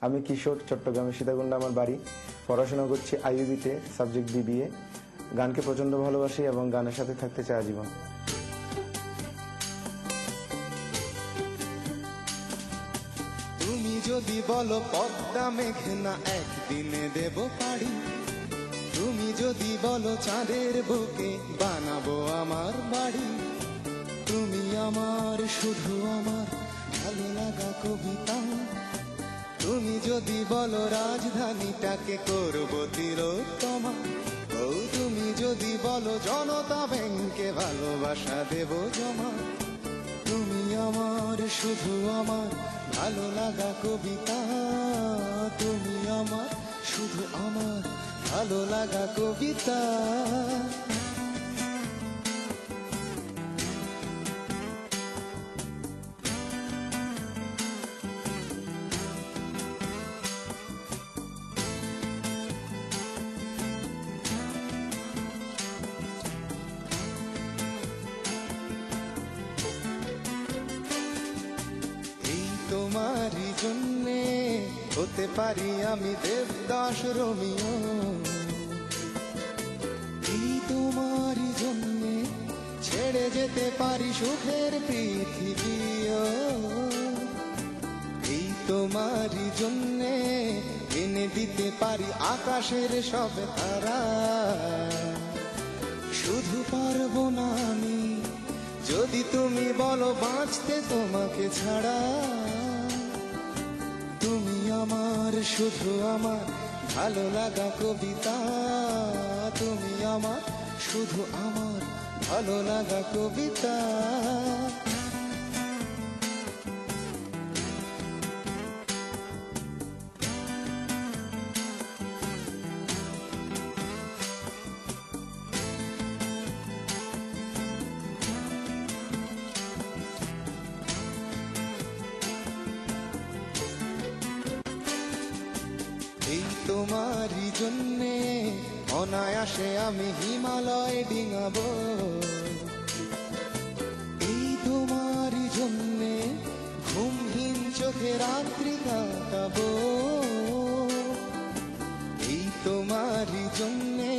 আমি কিশোর, চট্টগ্রামের সীতাকুণ্ডে আমার বাড়ি। পড়াশোনা করছি আইইউবিতে, সাবজেক্ট বিবিএ। গানকে প্রচণ্ড ভালোবাসি এবং গানের সাথে থাকতে চাই আজীবন। তুমি যদি বলো পদ্মা মেঘনা একদিনে দেব পাড়ি, তুমি যদি বলো চাঁদের বুকে বানাবো আমার বাড়ি, তুমি আমার শুধু আমার ভালো লাগা কবিতা, তুমি যদি বলো রাজধানীটাকে করবো তিলোত্তমা, ও তুমি যদি বলো জনতা ব্যাংকে ভালোবাসা দেব জমা, তুমি আমার শুধু আমার ভালো লাগা কবিতা, তুমি আমার শুধু আমার ভালো লাগা কবিতা। তোমারই জন্যে হতে পারি আমি দেবদাস রোমিও, এই তোমারই জন্যে ছেড়ে যেতে পারি সুখের পৃথিবীও, এই তোমারই জন্যে এনে দিতে পারি আকাশের সব তারা, শুধু পারবো না আমি যদি তুমি বলো বাঁচতে তোমাকে ছাড়া, তুমি আমার শুধু আমার ভালো লাগা কবিতা, তুমি আমার শুধু আমার ভালো লাগা কবিতা। এই তোমারই জন্যে অনায়াসে আমি হিমালয় ডিঙাবো, এই তোমারই জন্যে ঘুমহীন চোখে রাত্রি কাটাবো, এই তোমারই জন্যে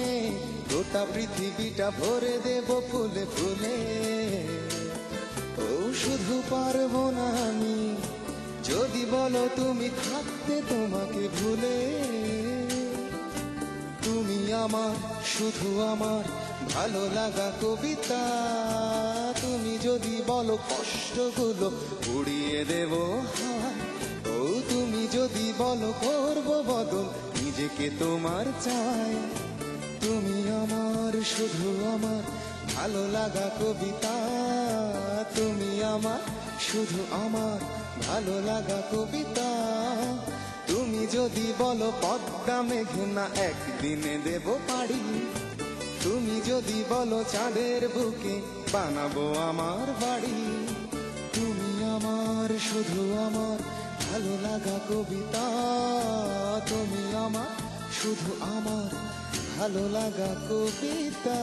গোটা পৃথিবীটা ভরে দেব ফুলে ফুলে, ও শুধু পারবো না আমি যদি বলো তুমি থাকতে তোমাকে ভুলে, তুমি আমার শুধু আমার ভালো লাগা কবিতা, তুমি যদি বলো কষ্টগুলো উড়িয়ে দেব হাওয়ায়, ও তুমি যদি বলো করবো বদল নিজেকে তোমার চাই, তুমি আমার শুধু আমার ভালো লাগা কবিতা, তুমি আমার শুধু আমার ভালো লাগা কবিতা, তুমি যদি বলো পদ্মা মেঘনা একদিনে দেব পাড়ি, তুমি যদি বলো চাঁদের বুকে বানাবো আমার বাড়ি, তুমি আমার শুধু আমার ভালো লাগা কবিতা, তুমি আমার শুধু আমার ভালো লাগা কবিতা।